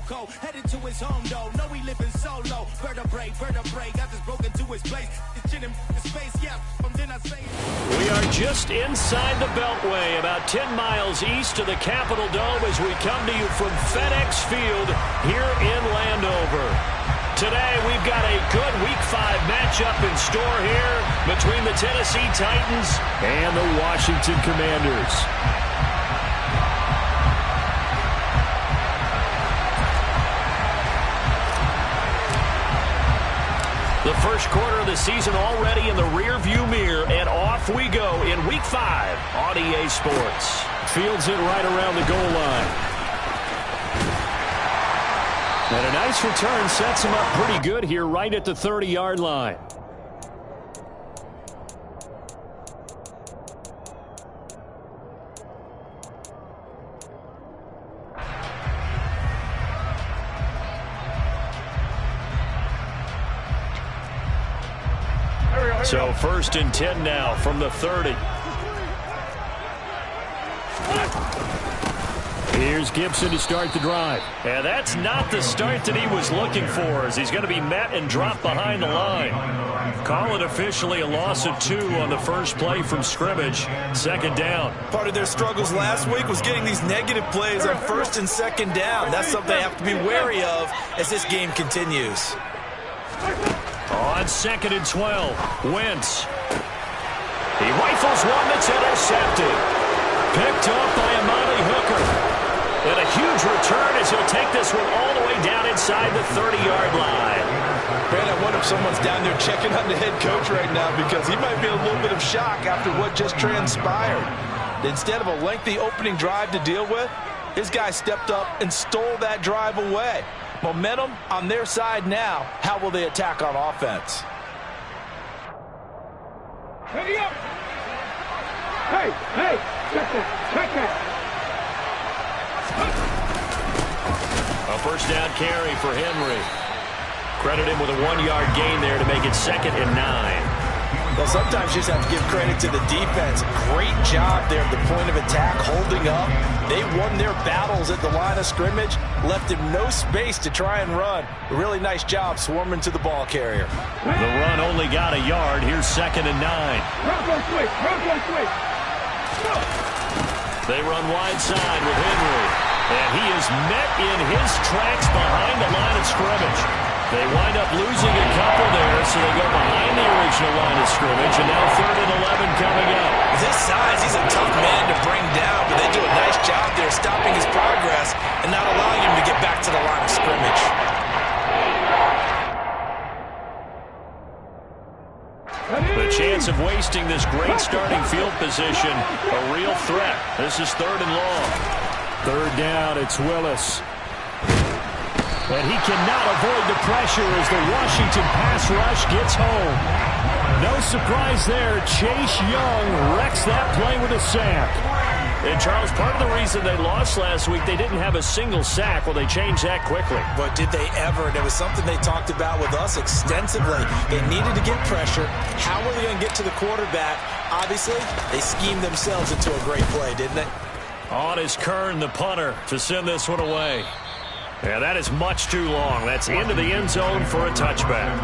loco, headed to his home though. No, he living solo. Vertebrae, got this broken to his place. It's chin in his face, yeah. Then I say we are just inside the Beltway, about 10 miles east of the Capitol Dome as we come to you from FedEx Field here in Landover. Today, we've got a good Week 5 matchup in store here between the Tennessee Titans and the Washington Commanders. The first quarter of the season already in the rear-view mirror, and off we go in Week 5 on EA Sports. Fields it right around the goal line. And a nice return sets him up pretty good here right at the 30-yard line. So 1st and 10 now from the 30. Here's Gibson to start the drive. And that's not the start that he was looking for, as he's going to be met and dropped behind the line. Call it officially a loss of 2 on the first play from scrimmage. 2nd down. Part of their struggles last week was getting these negative plays on 1st and 2nd down. That's something they have to be wary of as this game continues. On 2nd and 12, Wentz. He rifles one that's intercepted. Picked up by Amani Hooker. And a huge return as he'll take this one all the way down inside the 30-yard line. Man, I wonder if someone's down there checking on the head coach right now, because he might be in a little bit of shock after what just transpired. Instead of a lengthy opening drive to deal with, his guy stepped up and stole that drive away. Momentum on their side now. How will they attack on offense? Ready up! Hey, check that. A first down carry for Henry. Credit him with a 1-yard gain there to make it 2nd and 9. Well, sometimes you just have to give credit to the defense. Great job there at the point of attack, holding up. They won their battles at the line of scrimmage, left him no space to try and run. A really nice job swarming to the ball carrier. The run only got a yard. Here's 2nd and 9. They run wide side with Henry. And he is met in his tracks behind the line of scrimmage. They wind up losing a couple there, so they go behind the original line of scrimmage, and now 3rd and 11 coming up. With his size, he's a tough man to bring down, but they do a nice job there stopping his progress and not allowing him to get back to the line of scrimmage. The chance of wasting this great starting field position, a real threat. This is 3rd and long. 3rd down, it's Willis. And he cannot avoid the pressure as the Washington pass rush gets home. No surprise there. Chase Young wrecks that play with a sack. And, Charles, part of the reason they lost last week, they didn't have a single sack. Well, they changed that quickly. But did they ever? And it was something they talked about with us extensively. They needed to get pressure. How were they going to get to the quarterback? Obviously, they schemed themselves into a great play, didn't they? On is Kern, the punter, to send this one away. Yeah, that is much too long. That's into the end zone for a touchback.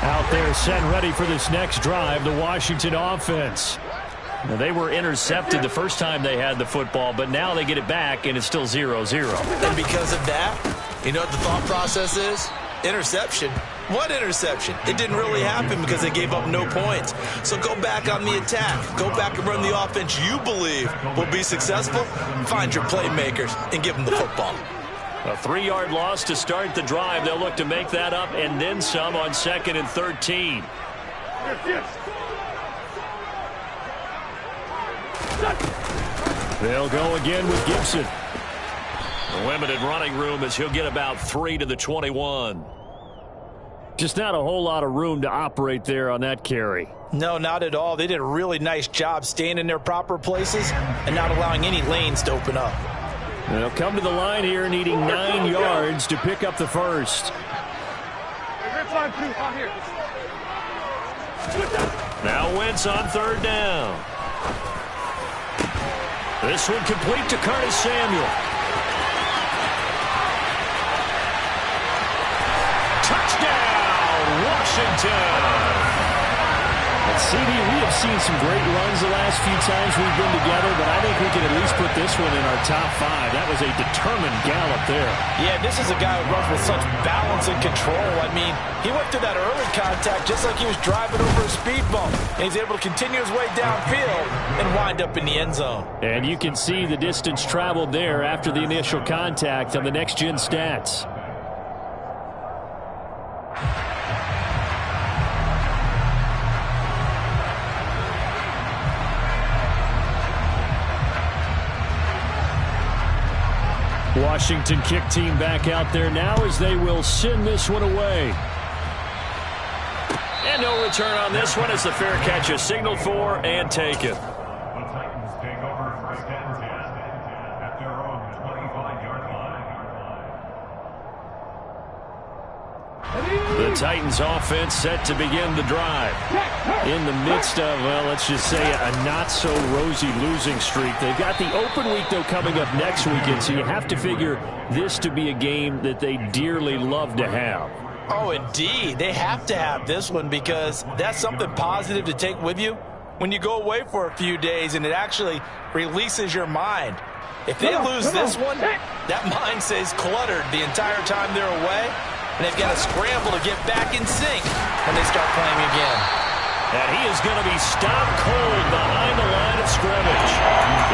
Out there set and ready for this next drive, the Washington offense. Now, they were intercepted the first time they had the football, but now they get it back, and it's still 0-0. And because of that, you know what the thought process is? Interception. What interception? It didn't really happen because they gave up no points. So go back on the attack. Go back and run the offense you believe will be successful. Find your playmakers and give them the football. A 3-yard loss to start the drive. They'll look to make that up and then some on 2nd and 13. They'll go again with Gibson. The limited running room as he'll get about 3 to the 21. Just not a whole lot of room to operate there on that carry. No, not at all. They did a really nice job staying in their proper places and not allowing any lanes to open up. They'll come to the line here needing 9 yards to pick up the first. Now Wentz on 3rd down. This one complete to Curtis Samuel. Touchdown, Washington. And CD, we have seen some great runs the last few times we've been together, but I think we can at least put this one in our top 5. That was a determined gallop there. Yeah, this is a guy who runs with such balance and control. I mean, he went through that early contact just like he was driving over a speed bump. And he's able to continue his way downfield and wind up in the end zone. And you can see the distance traveled there after the initial contact on the next-gen stats. Washington kick team back out there now as they will send this one away. And no return on this one as the fair catch is signaled for and taken. The Titans take over first and 10 at their own 25-yard line. The Titans offense set to begin the drive. In the midst of, well, let's just say a not-so-rosy losing streak. They've got the open week, though, coming up next weekend, so you have to figure this to be a game that they dearly love to have. Oh, indeed. They have to have this one because that's something positive to take with you when you go away for a few days, and it actually releases your mind. If they lose this one, that mind stays cluttered the entire time they're away, and they've got to scramble to get back in sync when they start playing again. And he is going to be stopped cold behind the line of scrimmage.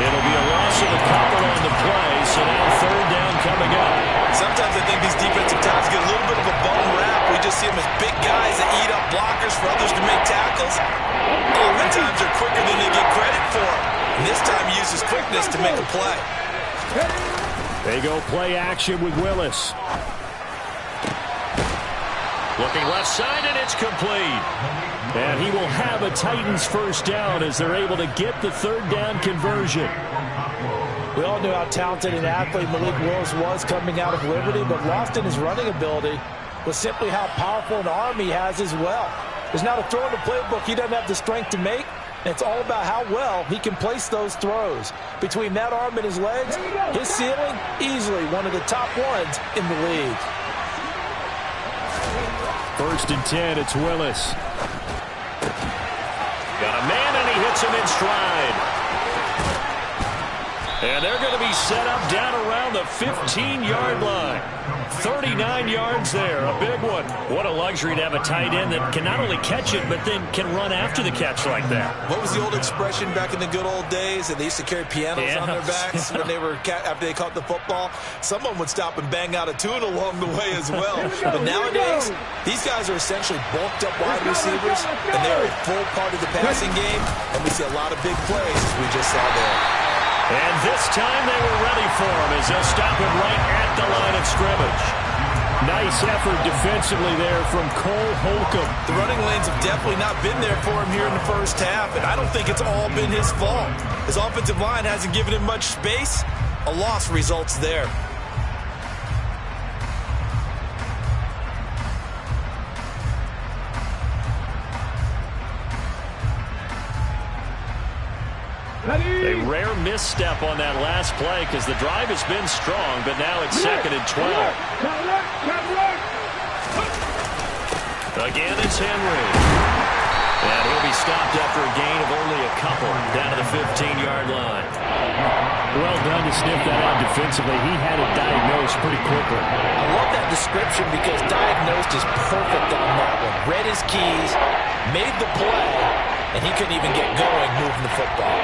It'll be a loss of a couple on the play, so now third down coming up. Sometimes I think these defensive tackles get a little bit of a bum rap. We just see them as big guys that eat up blockers for others to make tackles. Oftentimes they're quicker than they get credit for. And this time he uses quickness to make a play. They go play action with Willis. Looking left side, and it's complete. And he will have a Titans first down as they're able to get the third down conversion. We all knew how talented an athlete Malik Willis was coming out of Liberty, but lost in his running ability was simply how powerful an arm he has as well. There's not a throw in the playbook he doesn't have the strength to make, and it's all about how well he can place those throws. Between that arm and his legs, his ceiling, easily one of the top ones in the league. First and 10, it's Willis. Got a man, and he hits him in stride. And they're going to be set up down around the 15-yard line. 39 yards there, a big one. What a luxury to have a tight end that can not only catch it, but then can run after the catch like that. What was the old expression back in the good old days? And they used to carry pianos on their backs when they were after they caught the football. Someone would stop and bang out a tune along the way as well. But nowadays, these guys are essentially bulked up wide receivers, and they're a full part of the passing game. And we see a lot of big plays, as we just saw there. And this time they were ready for him as they'll stop him right at the line of scrimmage. Nice effort defensively there from Cole Holcomb. The running lanes have definitely not been there for him here in the first half, and I don't think it's all been his fault. His offensive line hasn't given him much space. A loss results there. A rare misstep on that last play because the drive has been strong, but now it's second and 12. Again, it's Henry. And he'll be stopped after a gain of only a couple down to the 15-yard line. Well done to sniff that out defensively. He had it diagnosed pretty quickly. I love that description because diagnosed is perfect on that one. Read his keys, made the play, and he couldn't even get going moving the football.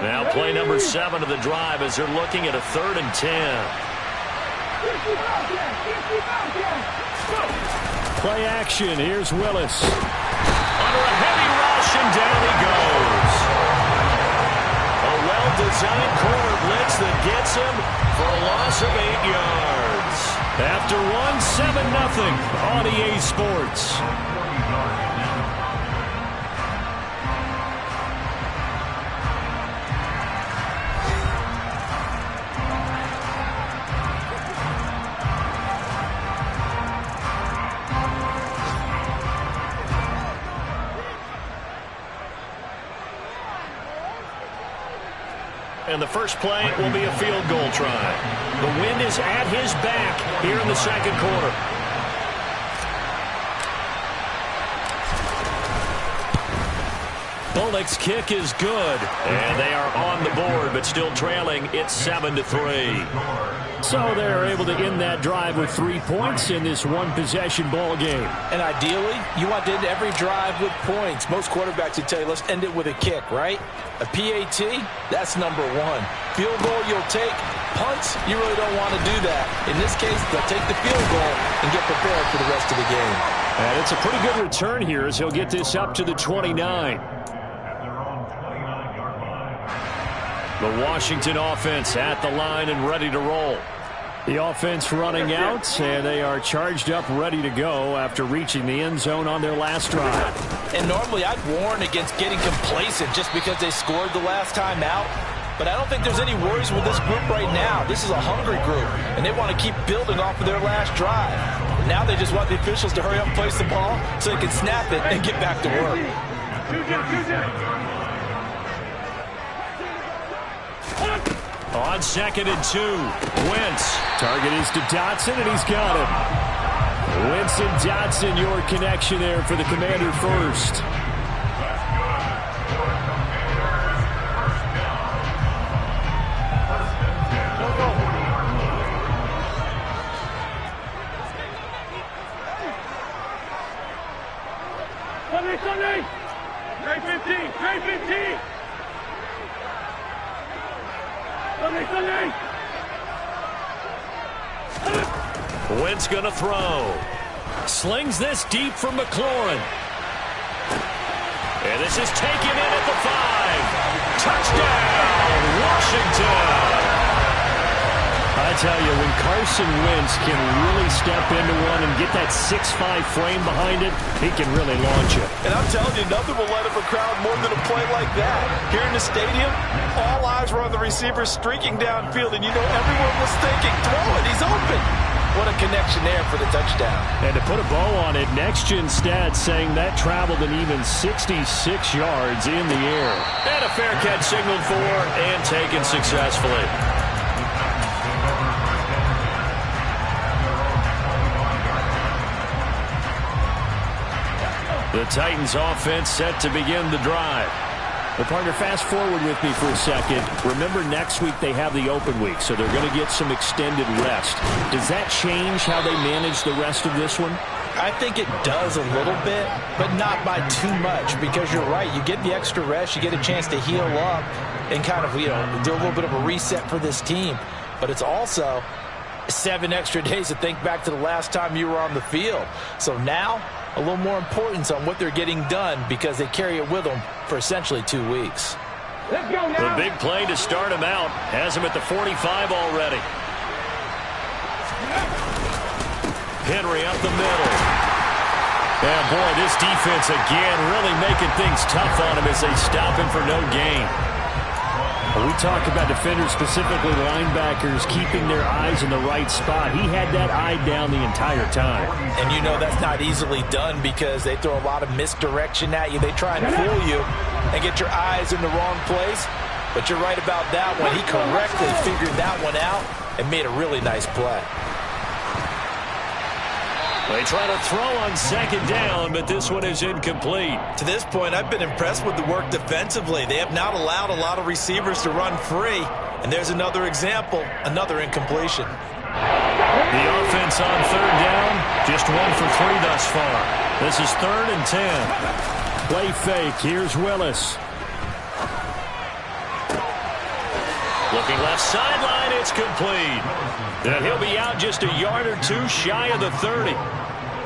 Now play number 7 of the drive as they're looking at a 3rd and 10. Play action. Here's Willis. Under a heavy rush, and down he goes. A well-designed corner blitz that gets him for a loss of 8 yards. After one, 7-0 on EA Sports. and the first play will be a field goal try. The wind is at his back here in the second quarter. Bullock's kick is good, and they are on the board, but still trailing. It's 7-3. So they're able to end that drive with 3 points in this one-possession ball game. And ideally, you want to end every drive with points. Most quarterbacks would tell you, let's end it with a kick, right? A PAT, that's number one. Field goal, you'll take. Punts, you really don't want to do that. In this case, they'll take the field goal and get prepared for the rest of the game. And it's a pretty good return here as he'll get this up to the 29. The Washington offense at the line and ready to roll. The offense running out, and they are charged up, ready to go after reaching the end zone on their last drive. And normally I'd warn against getting complacent just because they scored the last time out. But I don't think there's any worries with this group right now. This is a hungry group, and they want to keep building off of their last drive. Now they just want the officials to hurry up and place the ball so they can snap it and get back to work. On 2nd and 2, Wentz. Target is to Dotson, and he's got him. Wentz and Dotson, your connection there for the Commander first. Sunday! Grade 15! Grade 15! Sunday! Wentz gonna throw. Slings this deep for McLaurin. And this is taken in at the 5. Touchdown, Washington! I tell you, when Carson Wentz can really step into one and get that 6'5" frame behind it, he can really launch it. And I'm telling you, nothing will let up a crowd more than a play like that. Here in the stadium, all eyes were on the receiver streaking downfield, and you know everyone was thinking, throw it, he's open. What a connection there for the touchdown. And to put a bow on it, Next Gen Stats saying that traveled an even 66 yards in the air. And a fair catch signaled for and taken successfully. The Titans offense set to begin the drive. Well, partner, fast forward with me for a second. Remember, next week they have the open week, so they're going to get some extended rest. Does that change how they manage the rest of this one? I think it does a little bit, but not by too much, because you're right. You get the extra rest, you get a chance to heal up and kind of, do a little bit of a reset for this team. But it's also 7 extra days to think back to the last time you were on the field. So now, a little more importance on what they're getting done because they carry it with them for essentially 2 weeks. Let's go now. The big play to start him out has him at the 45 already. Henry up the middle. And boy, this defense again really making things tough on him as they stop him for no gain. We talk about defenders, specifically linebackers, keeping their eyes in the right spot. He had that eye down the entire time. And you know that's not easily done because they throw a lot of misdirection at you. They try and fool you and get your eyes in the wrong place. But you're right about that one. He correctly figured that one out and made a really nice play. They try to throw on 2nd down, but this one is incomplete. To this point, I've been impressed with the work defensively. They have not allowed a lot of receivers to run free. And there's another example, another incompletion. The offense on 3rd down, just 1 for 3 thus far. This is 3rd and 10. Play fake, here's Willis. Looking left sideline, it's complete. And he'll be out just a yard or 2 shy of the 30.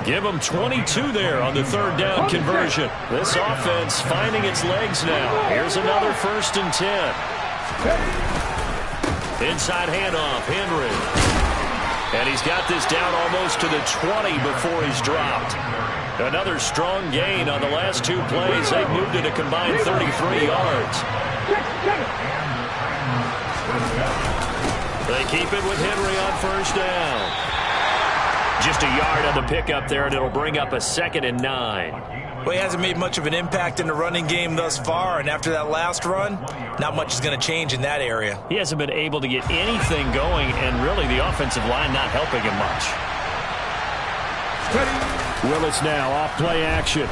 Give him 22 there on the 3rd down conversion. This offense finding its legs now. Here's another 1st and 10. Inside handoff, Henry. And he's got this down almost to the 20 before he's dropped. Another strong gain on the last 2 plays. They've moved it a combined 33 yards. They keep it with Henry on 1st down. Just a yard on the pickup there, and it'll bring up a 2nd and 9. Well, he hasn't made much of an impact in the running game thus far, and after that last run, not much is going to change in that area. He hasn't been able to get anything going, and really the offensive line not helping him much. Willis now off play action.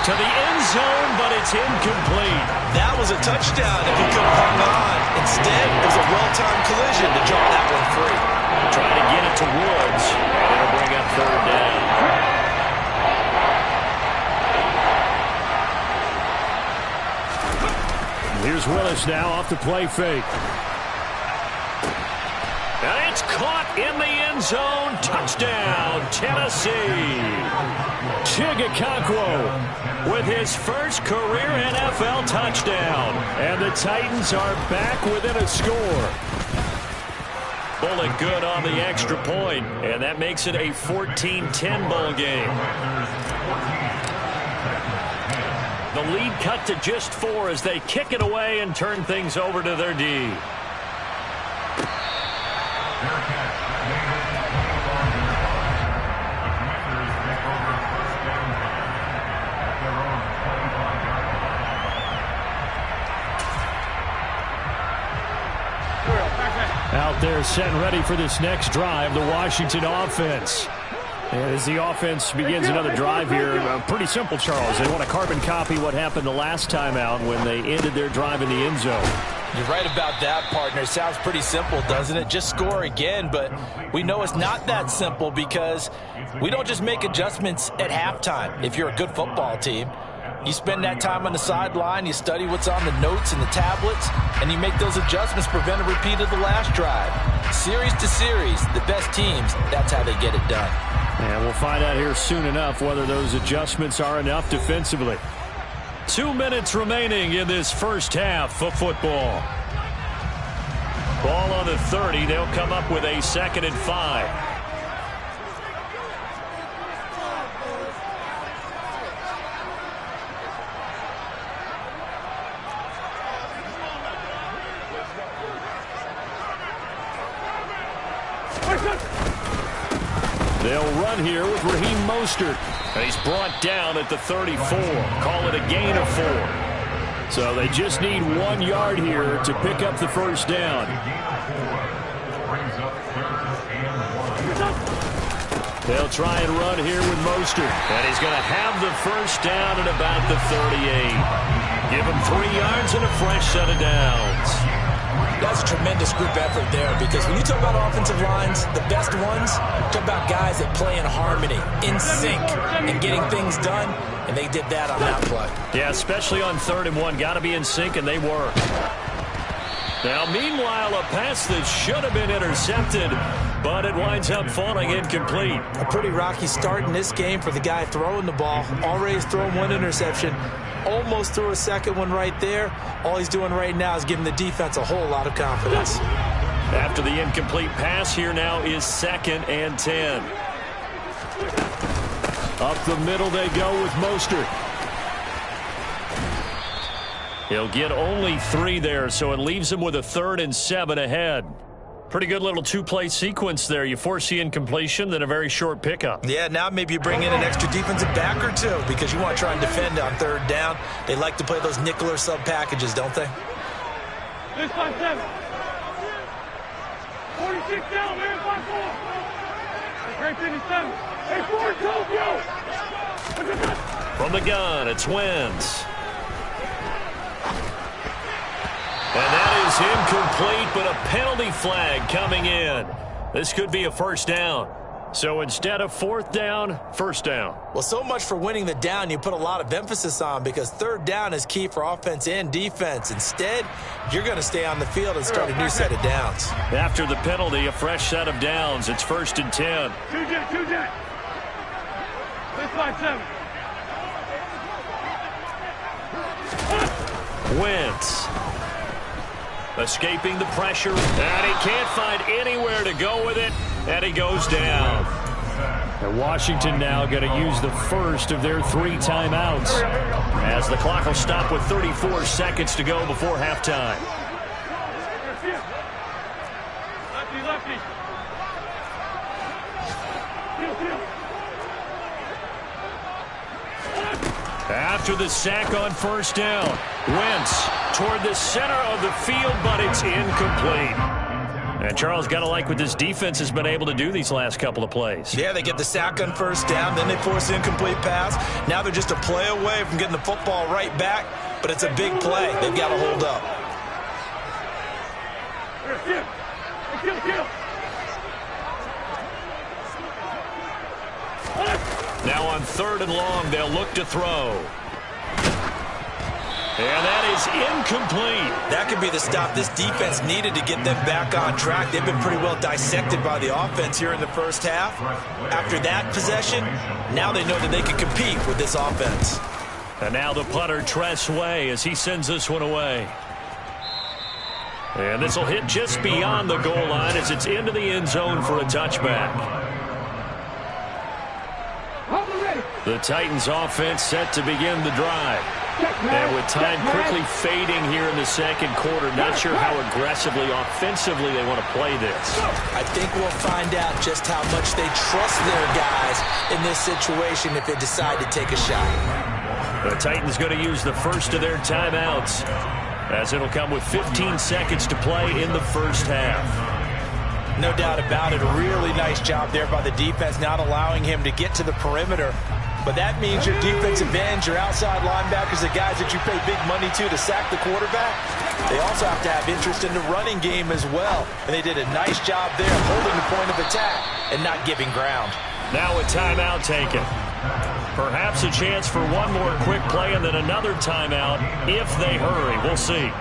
To the end zone, but it's incomplete. That was a touchdown if he could have hung on. Instead, it was a well-timed collision to draw that one free. Trying to get it to Woods, and it'll bring up 3rd down. Here's Willis now off the play fake. And it's caught in the end zone. Touchdown, Tennessee. Chigakakwo with his first career NFL touchdown. And the Titans are back within a score. Bullet good on the extra point, and that makes it a 14-10 ball game. The lead cut to just 4 as they kick it away and turn things over to their D. Out there set and ready for this next drive, the Washington offense. And as the offense begins another drive here, pretty simple, Charles. They want to carbon copy what happened the last time out when they ended their drive in the end zone. You're right about that, partner. Sounds pretty simple, doesn't it? Just score again, but we know it's not that simple because we don't just make adjustments at halftime. If you're a good football team, you spend that time on the sideline, you study what's on the notes and the tablets, and you make those adjustments, prevent a repeat of the last drive. Series to series, the best teams, that's how they get it done. And we'll find out here soon enough whether those adjustments are enough defensively. 2 minutes remaining in this first half of football. Ball on the 30. They'll come up with a 2nd and 5. They'll run here with Raheem Mostert. And he's brought down at the 34. Call it a gain of 4. So they just need 1 yard here to pick up the first down. They'll try and run here with Mostert. And he's going to have the first down at about the 38. Give him 3 yards and a fresh set of downs. That's a tremendous group effort there because when you talk about offensive lines, the best ones, talk about guys that play in harmony, in sync, and getting things done, and they did that on that play. Yeah, especially on 3rd and 1. Got to be in sync, and they were. Now, meanwhile, a pass that should have been intercepted, but it winds up falling incomplete. A pretty rocky start in this game for the guy throwing the ball. Already has thrown 1 interception. Almost threw a second one right there. All he's doing right now is giving the defense a whole lot of confidence. After the incomplete pass, here now is 2nd and 10. Up the middle they go with Mostert. He'll get only 3 there, so it leaves him with a 3rd and 7 ahead. Pretty good little 2-play sequence there. You force the incompletion, then a very short pickup. Yeah, now maybe you bring in an extra defensive back or 2 because you want to try and defend on 3rd down. They like to play those nickel or sub packages, don't they? 6-5-7. 46 down, man. 5-4. Great 57. Hey, 4 Tokyo. From the gun, it's Wentz. And that is incomplete, but a penalty flag coming in. This could be a first down. So instead of 4th down, first down. Well, so much for winning the down you put a lot of emphasis on because 3rd down is key for offense and defense. Instead, you're going to stay on the field and start a new set of downs. After the penalty, a fresh set of downs. It's 1st and 10. 2-jet. 6-5-7. Wentz. Escaping the pressure, and he can't find anywhere to go with it, and he goes down. And Washington now going to use the first of their 3 timeouts as the clock will stop with 34 seconds to go before halftime. Lefty, lefty. After the sack on first down, Wentz toward the center of the field, but it's incomplete. And Charles, got to like what this defense has been able to do these last couple of plays. Yeah, they get the sack on first down, then they force an incomplete pass. Now they're just a play away from getting the football right back, but it's a big play. They've got to hold up. Now on 3rd and long, they'll look to throw. And that is incomplete. That could be the stop this defense needed to get them back on track. They've been pretty well dissected by the offense here in the first half. After that possession, now they know that they can compete with this offense. And now the punter, Tress Way, as he sends this one away. And this will hit just beyond the goal line as it's into the end zone for a touchback. The Titans offense set to begin the drive. And with time quickly fading here in the second quarter, not sure how aggressively, offensively they want to play this. I think we'll find out just how much they trust their guys in this situation if they decide to take a shot. The Titans going to use the first of their timeouts, as it'll come with 15 seconds to play in the first half. No doubt about it. A really nice job there by the defense, not allowing him to get to the perimeter. But that means your defensive ends, your outside linebackers, the guys that you pay big money to sack the quarterback, they also have to have interest in the running game as well. And they did a nice job there holding the point of attack and not giving ground. Now a timeout taken. Perhaps a chance for one more quick play and then another timeout if they hurry. We'll see.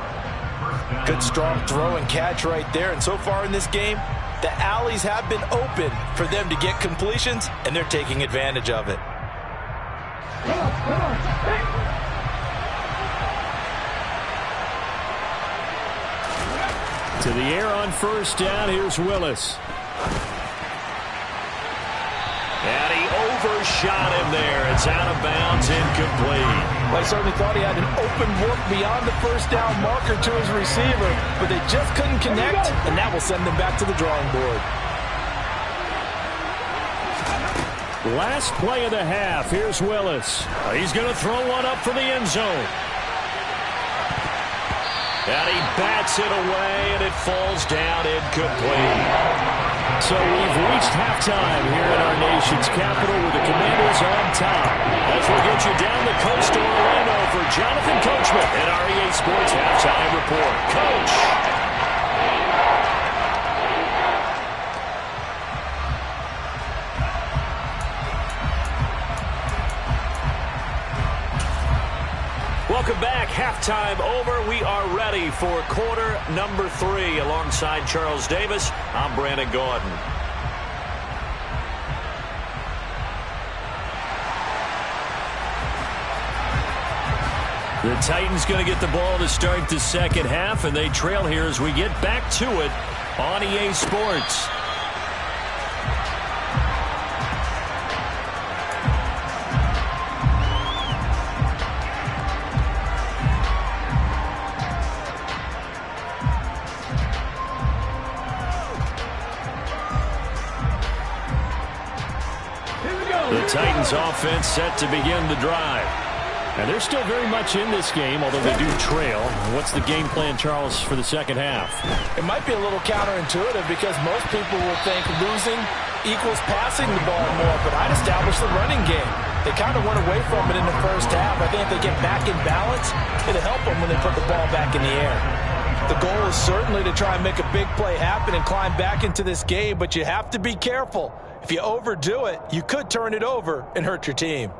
Good strong throw and catch right there. And so far in this game, the alleys have been open for them to get completions, and they're taking advantage of it. To the air on first down, here's Willis. And he overshot him there. It's out of bounds, incomplete. Well, I certainly thought he had an open look beyond the first down marker to his receiver, but they just couldn't connect, and that will send them back to the drawing board. Last play of the half. Here's Willis. He's going to throw one up for the end zone. And he bats it away, and it falls down incomplete. So we've reached halftime here in our nation's capital with the Commanders on top. As we'll get you down the coast to Orlando for Jonathan Coachman and our EA Sports Halftime Report. Coach. Welcome back. Halftime over. We are ready for quarter number 3. Alongside Charles Davis, I'm Brandon Gaudin. The Titans going to get the ball to start the second half, and they trail here as we get back to it on EA Sports. The Titans offense set to begin the drive. And they're still very much in this game, although they do trail. What's the game plan, Charles, for the second half? It might be a little counterintuitive because most people will think losing equals passing the ball more, but I'd establish the running game. They kind of went away from it in the first half. I think if they get back in balance, it'll help them when they put the ball back in the air. The goal is certainly to try and make a big play happen and climb back into this game, but you have to be careful. If you overdo it, you could turn it over and hurt your team.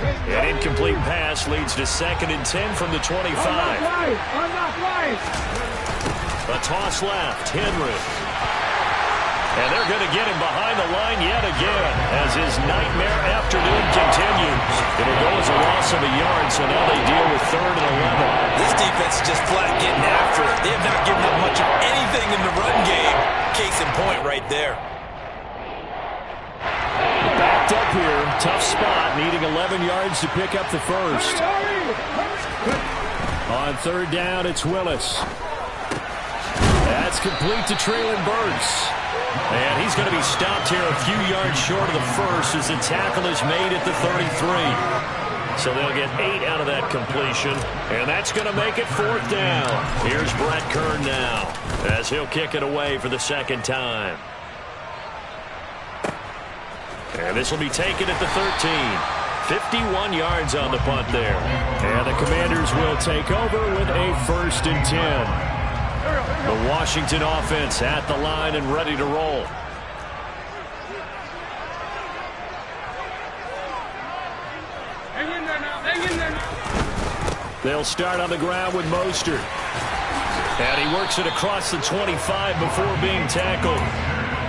An incomplete pass leads to 2nd and 10 from the 25. A toss left, Henry. And they're going to get him behind the line yet again as his nightmare afternoon continues. It'll go as a loss of a yard, so now they deal with 3rd and 11. This defense is just flat getting after it. They have not given up much of anything in the run game. Case in point right there. Backed up here, tough spot, needing 11 yards to pick up the first. On 3rd down, it's Willis. That's complete to Treylon Burks. And he's going to be stopped here a few yards short of the first as the tackle is made at the 33. So they'll get 8 out of that completion, and that's going to make it 4th down. Here's Brett Kern now as he'll kick it away for the second time. And this will be taken at the 13. 51 yards on the punt there. And the Commanders will take over with a 1st and 10. The Washington offense at the line and ready to roll. Hang in there now. Hang in there now. They'll start on the ground with Mostert. And he works it across the 25 before being tackled.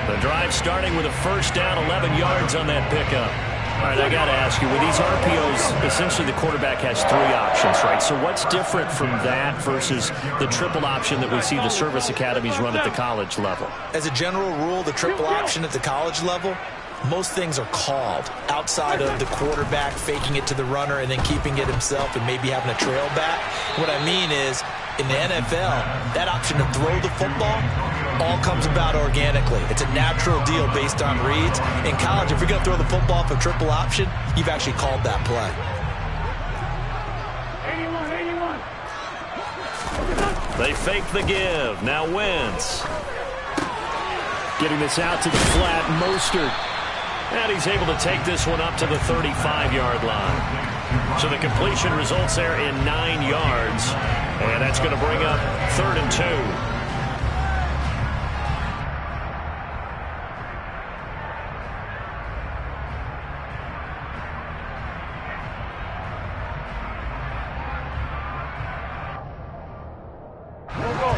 The drive starting with a 1st down, 11 yards on that pickup. All right, I got to ask you, with these RPOs, essentially the quarterback has 3 options, right? So what's different from that versus the triple option that we see the service academies run at the college level? As a general rule, the triple option at the college level, most things are called outside of the quarterback faking it to the runner and then keeping it himself and maybe having a trail back. What I mean is, in the NFL, that option to throw the football all comes about organically. It's a natural deal based on reads. In college, if you're going to throw the football for triple option, you've actually called that play. 81. They fake the give. Now Wentz. Getting this out to the flat, Mostert. And he's able to take this one up to the 35-yard line. So the completion results there in 9 yards. And that's going to bring up 3rd and 2.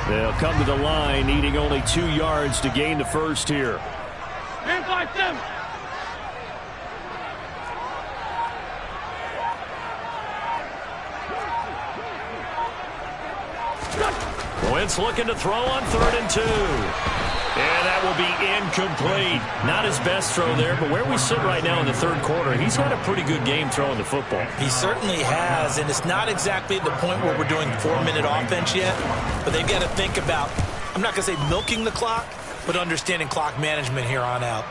They'll come to the line, needing only 2 yards to gain the 1st here. Man, 5-7. Wentz looking to throw on 3rd and 2. And that will be incomplete. Not his best throw there, but where we sit right now in the 3rd quarter, he's had a pretty good game throwing the football. He certainly has, and it's not exactly at the point where we're doing 4-minute offense yet, but they've got to think about, I'm not going to say milking the clock, but understanding clock management here on out.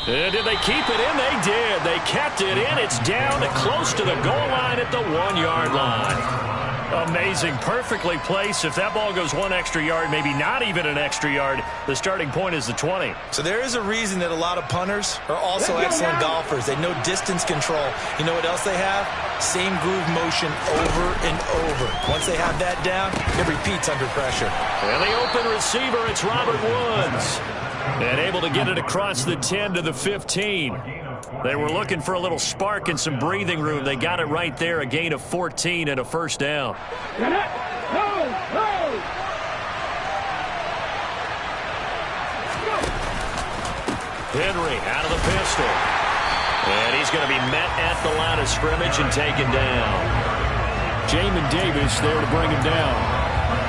And did they keep it in? They did. They kept it in. It's down to close to the goal line at the 1-yard line. Amazing. Perfectly placed. If that ball goes 1 extra yard, maybe not even an extra yard, the starting point is the 20. So there is a reason that a lot of punters are also excellent golfers. They know distance control. You know what else they have? Same groove motion over and over. Once they have that down, it repeats under pressure. And the open receiver, it's Robert Woods. And able to get it across the 10 to the 15. They were looking for a little spark and some breathing room. They got it right there, a gain of 14 and a 1st down. Henry out of the pistol. And he's going to be met at the line of scrimmage and taken down. Jamin Davis there to bring him down.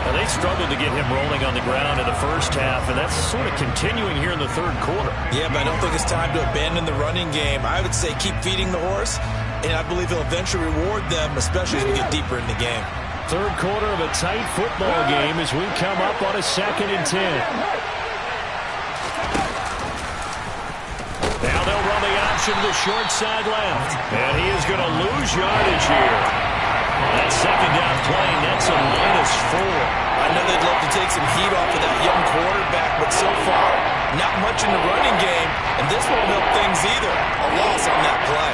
Well, they struggled to get him rolling on the ground in the 1st half, and that's sort of continuing here in the 3rd quarter. Yeah, but I don't think it's time to abandon the running game. I would say keep feeding the horse, and I believe he'll eventually reward them, especially as we get deeper in the game. 3rd quarter of a tight football game as we come up on a 2nd and 10. Now they'll run the option to the short side left, and he is going to lose yardage here. That 2nd down play nets a -4. I know they'd love to take some heat off of that young quarterback, but so far, not much in the running game, and this won't help things either. A loss on that play.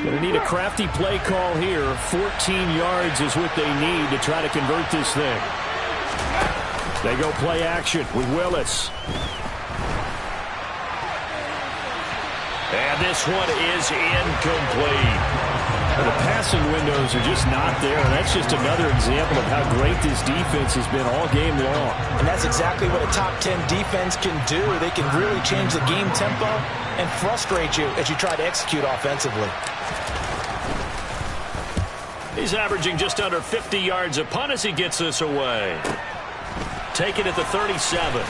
Going to need a crafty play call here. 14 yards is what they need to try to convert this thing. They go play action with Willis. And this one is incomplete. The passing windows are just not there, and that's just another example of how great this defense has been all game long. And that's exactly what a top 10 defense can do. They can really change the game tempo and frustrate you as you try to execute offensively. He's averaging just under 50 yards a punt as he gets this away. Take it at the 37.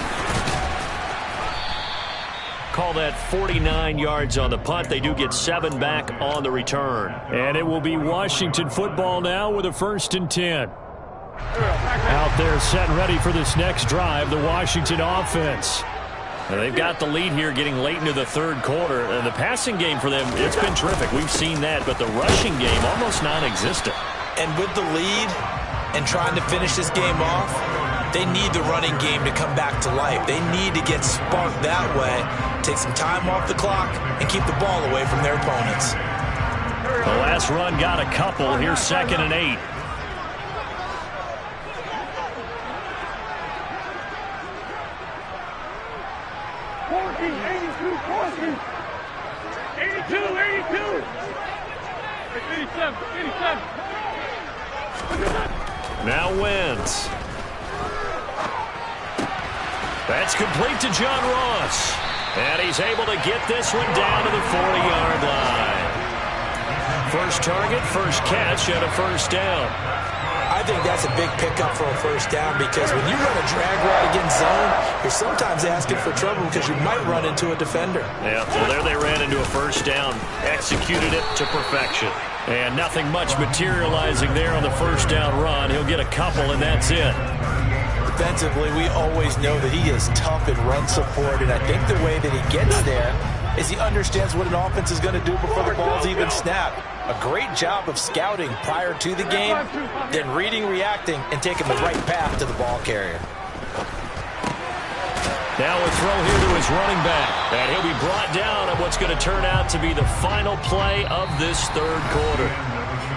Call that 49 yards on the punt. They do get 7 back on the return. And it will be Washington football now with a 1st and 10. Out there set and ready for this next drive, the Washington offense. And they've got the lead here getting late into the 3rd quarter. And the passing game for them, it's been terrific. We've seen that, but the rushing game almost non-existent. And with the lead and trying to finish this game off, they need the running game to come back to life. They need to get sparked that way, take some time off the clock, and keep the ball away from their opponents. The last run got a couple. Here's 2nd and 8. Now Wentz. That's complete to John Ross. And he's able to get this one down to the 40-yard line. First target, first catch, and a 1st down. I think that's a big pickup for a 1st down because when you run a drag route against zone, you're sometimes asking for trouble because you might run into a defender. Yeah, well, there they ran into a 1st down, executed it to perfection. And nothing much materializing there on the 1st down run. He'll get a couple, and that's it. Defensively, we always know that he is tough in run support, and I think the way that he gets there is he understands what an offense is going to do before the ball's even snapped. A great job of scouting prior to the game, then reading, reacting, and taking the right path to the ball carrier. Now a throw here to his running back. And he'll be brought down on what's going to turn out to be the final play of this 3rd quarter.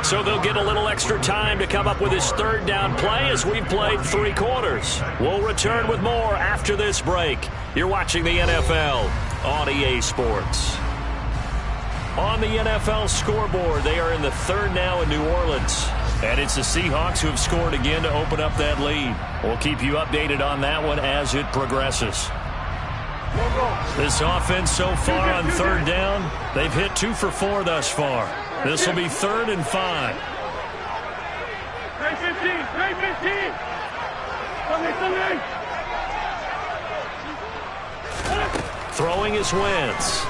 So they'll get a little extra time to come up with his 3rd down play as we've played 3 quarters. We'll return with more after this break. You're watching the NFL on EA Sports. On the NFL scoreboard, they are in the 3rd now in New Orleans. And it's the Seahawks who have scored again to open up that lead. We'll keep you updated on that one as it progresses. This offense so far on 3rd down, they've hit 2 for 4 thus far. This will be 3rd and 5. Throwing is Wentz.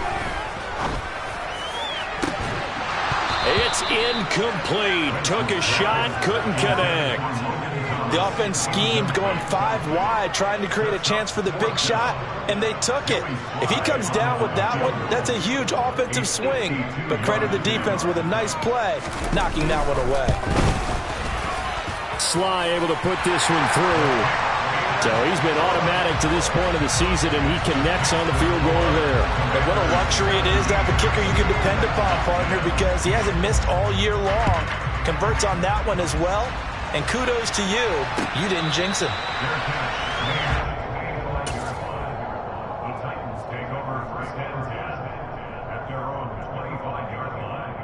It's incomplete. Took a shot, couldn't connect. The offense schemed going 5 wide, trying to create a chance for the big shot, and they took it. If he comes down with that one, that's a huge offensive swing. But credit the defense with a nice play, knocking that one away. Sly able to put this one through. So he's been automatic to this point of the season, and he connects on the field goal there. And what a luxury it is to have a kicker you can depend upon, partner, because he hasn't missed all year long. Converts on that one as well. And kudos to you. You didn't jinx him. The Titans take over 1st and 10 at their own 25-yard line.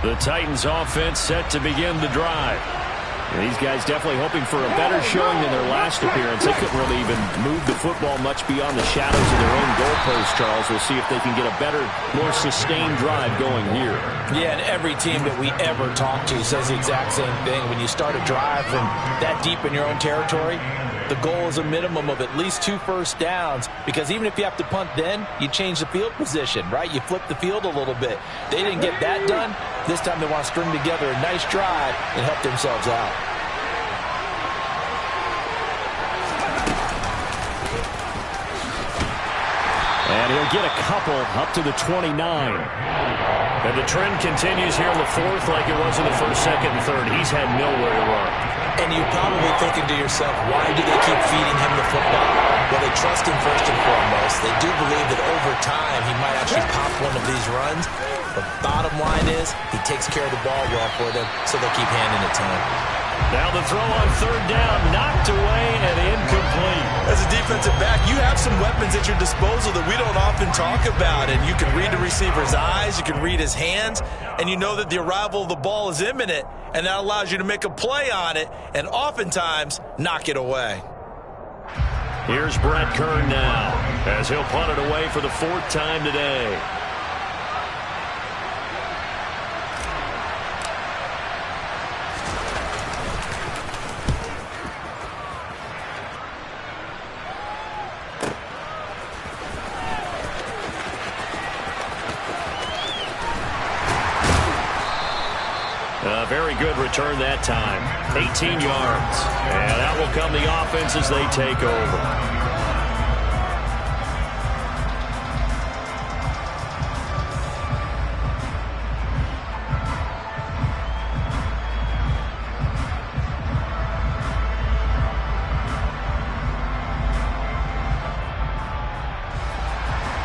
The Titans offense set to begin the drive. And these guys definitely hoping for a better showing than their last appearance. They couldn't really even move the football much beyond the shadows of their own goalpost, Charles. We'll see if they can get a better, more sustained drive going here. Yeah, and every team that we ever talk to says the exact same thing. When you start a drive from that deep in your own territory, the goal is a minimum of at least 2 first downs, because even if you have to punt then, you change the field position, right? You flip the field a little bit. They didn't get that done. This time they want to string together a nice drive and help themselves out. And he'll get a couple up to the 29. And the trend continues here in the 4th like it was in the 1st, 2nd, and 3rd. He's had nowhere to run. And you're probably thinking to yourself, why do they keep feeding him the football? Well, they trust him first and foremost. They do believe that over time he might actually pop one of these runs. The bottom line is he takes care of the ball well for them, so they'll keep handing it to him. Now the throw on 3rd down, knocked away and incomplete. As a defensive back, you have some weapons at your disposal that we don't often talk about. And you can read the receiver's eyes, you can read his hands, and you know that the arrival of the ball is imminent, and that allows you to make a play on it and oftentimes knock it away. Here's Brett Kern now as he'll punt it away for the 4th time today. A very good return that time. 18 yards. And that will come the offense as they take over.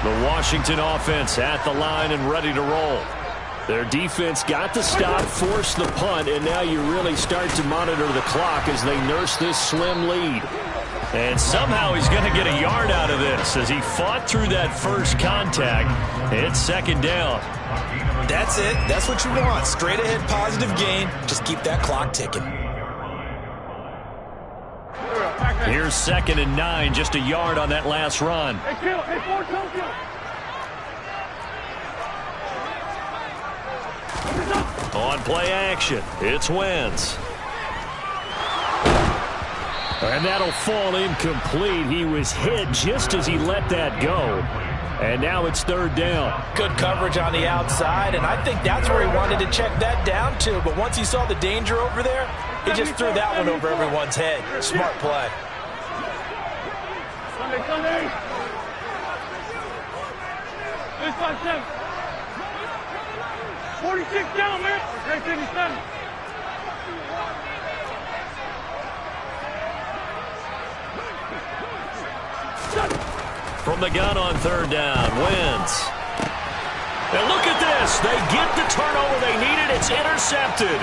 The Washington offense at the line and ready to roll. Their defense got the stop, forced the punt, and now you really start to monitor the clock as they nurse this slim lead. And somehow he's going to get a yard out of this as he fought through that first contact. It's second down. That's it. That's what you want. Straight ahead positive gain. Just keep that clock ticking. Here's 2nd and 9, just a yard on that last run. On play action, it's Wentz. And that'll fall incomplete. He was hit just as he let that go. And now it's 3rd down. Good coverage on the outside, and I think that's where he wanted to check that down to. But once he saw the danger over there, he just threw that one over everyone's head. Smart play. Sunday. 46 down, man. Okay, 57. From the gun on 3rd down, Wentz. And look at this. They get the turnover they needed. It's intercepted.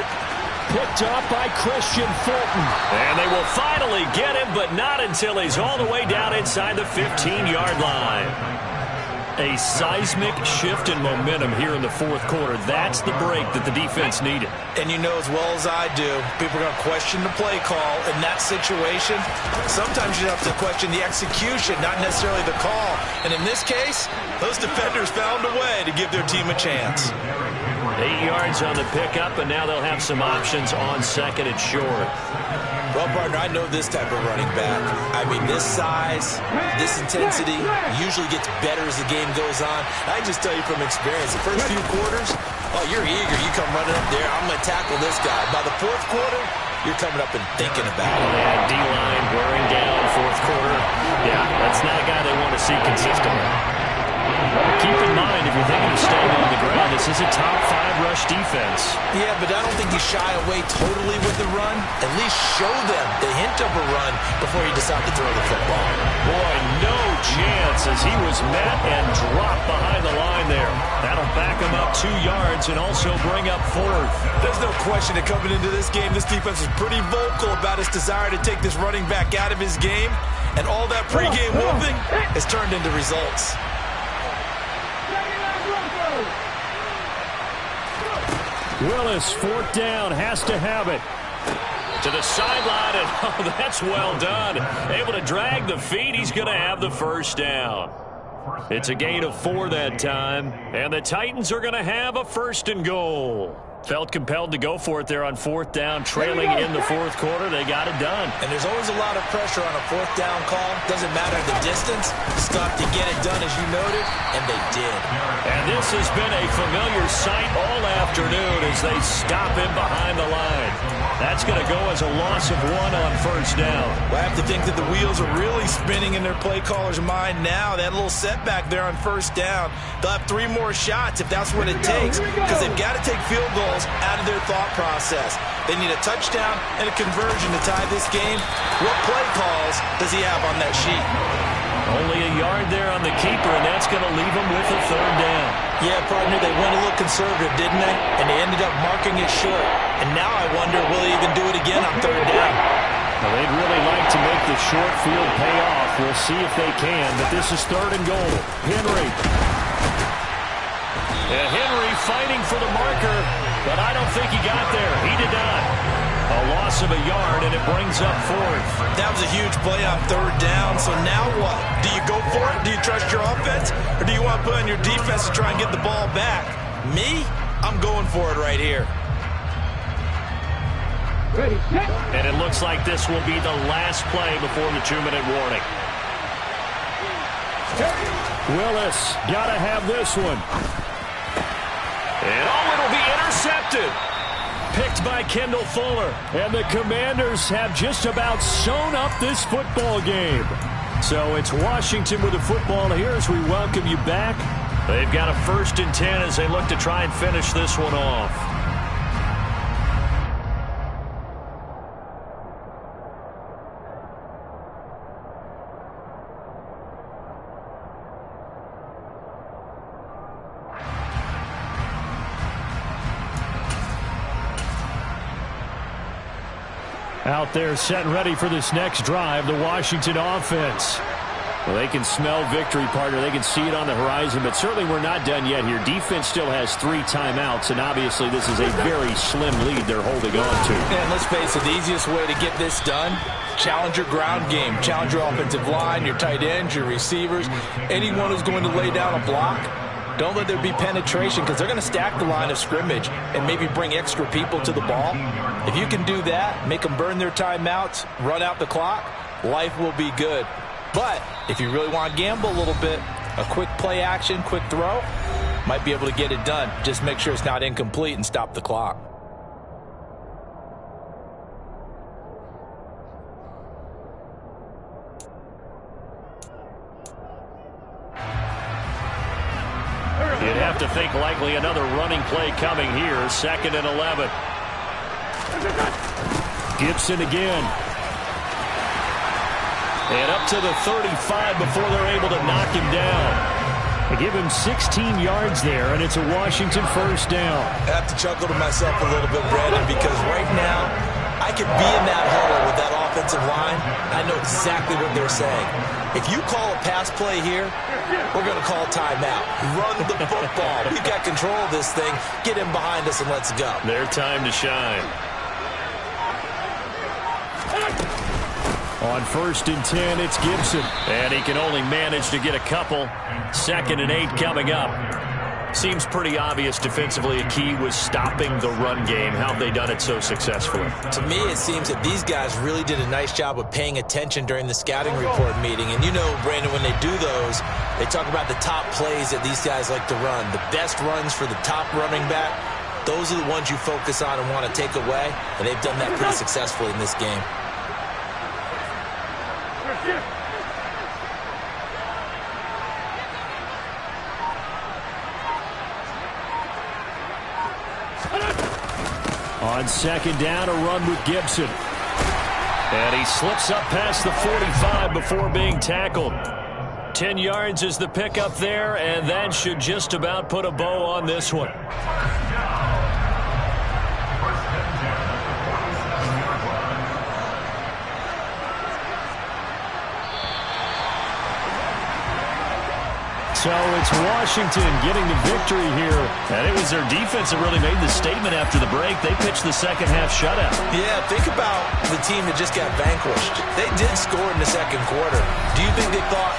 Picked up by Christian Fulton. And they will finally get him, but not until he's all the way down inside the 15-yard line. A seismic shift in momentum here in the 4th quarter. That's the break that the defense needed. And you know as well as I do, people are going to question the play call in that situation. Sometimes you have to question the execution, not necessarily the call. And in this case, those defenders found a way to give their team a chance. 8 yards on the pickup, and now they'll have some options on 2nd and short. Well, partner, I know this type of running back. I mean, this size, this intensity usually gets better as the game goes on. I just tell you from experience, the first few quarters, oh, you're eager. You come running up there, I'm going to tackle this guy. By the 4th quarter, you're coming up and thinking about it. And D-line wearing down 4th quarter. Yeah, that's not a guy they want to see consistently. Keep in mind, if you're thinking of staying on the ground, this is a top 5 rush defense. Yeah, but I don't think you shy away totally with the run. At least show them the hint of a run before you decide to throw the football. Boy, no chance as he was met and dropped behind the line there. That'll back him up 2 yards and also bring up 4th. There's no question that coming into this game, this defense was pretty vocal about its desire to take this running back out of his game. And all that pregame whooping has turned into results. Willis, 4th down, has to have it. To the sideline, and oh, that's well done. Able to drag the feet. He's going to have the 1st down. It's a gain of 4 that time, and the Titans are going to have a 1st and goal. Felt compelled to go for it there on 4th down, trailing in the 4th quarter. They got it done. And there's always a lot of pressure on a 4th down call. Doesn't matter the distance. Stop to get it done, as you noted, and they did. And this has been a familiar sight all afternoon as they stop him behind the line. That's going to go as a loss of 1 on 1st down. Well, I have to think that the wheels are really spinning in their play caller's mind now. That little setback there on 1st down. They'll have 3 more shots if that's what it takes, because they've got to take field goals out of their thought process. They need a touchdown and a conversion to tie this game. What play calls does he have on that sheet? Only a yard there on the keeper, and that's going to leave him with a 3rd down. Yeah, partner, they went a little conservative, didn't they? And they ended up marking it short. And now I wonder, will they even do it again on 3rd down? Well, they'd really like to make the short field pay off. We'll see if they can, but this is 3rd and goal. Henry. And Henry fighting for the marker, but I don't think he got there. He did not. A loss of a yard, and it brings up 4th. That was a huge play on 3rd down, so now what? Do you go for it? Do you trust your offense? Or do you want to put on your defense to try and get the ball back? Me? I'm going for it right here. And it looks like this will be the last play before the 2-minute warning. Willis, got to have this one. And oh, it'll be intercepted. picked by Kendall Fuller. And the Commanders have just about sewn up this football game. So it's Washington with the football here as we welcome you back. They've got a 1st and 10 as they look to try and finish this one off. Out there set and ready for this next drive, the Washington offense. Well, they can smell victory, partner. They can see it on the horizon, but certainly we're not done yet here. Defense still has 3 timeouts, and obviously this is a very slim lead they're holding on to. And let's face it, the easiest way to get this done, challenge your ground game. Challenge your offensive line, your tight ends, your receivers, anyone who's going to lay down a block. Don't let there be penetration because they're going to stack the line of scrimmage and maybe bring extra people to the ball. If you can do that, make them burn their timeouts, run out the clock, life will be good. But if you really want to gamble a little bit, a quick play action, quick throw, might be able to get it done. Just make sure it's not incomplete and stop the clock. You'd have to think likely another running play coming here. 2nd and 11. Gibson again. And up to the 35 before they're able to knock him down. They give him 16 yards there, and it's a Washington 1st down. I have to chuckle to myself a little bit, Brandon, because right now I could be in that huddle with that offensive line. I know exactly what they're saying. If you call a pass play here, we're going to call timeout. Run the football. We've got control of this thing. Get him behind us and let's go. Their time to shine. On 1st and 10, it's Gibson. And he can only manage to get a couple. 2nd and 8 coming up. Seems pretty obvious defensively a key was stopping the run game. How have they done it so successfully? To me, it seems that these guys really did a nice job of paying attention during the scouting report meeting. And you know, Brandon, when they do those, they talk about the top plays that these guys like to run. The best runs for the top running back, those are the ones you focus on and want to take away. And they've done that pretty successfully in this game. On 2nd down, a run with Gibson. And he slips up past the 45 before being tackled. 10 yards is the pickup there, and that should just about put a bow on this one. So it's Washington getting the victory here. And it was their defense that really made the statement after the break. They pitched the second half shutout. Yeah, think about the team that just got vanquished. They did score in the 2nd quarter. Do you think they thought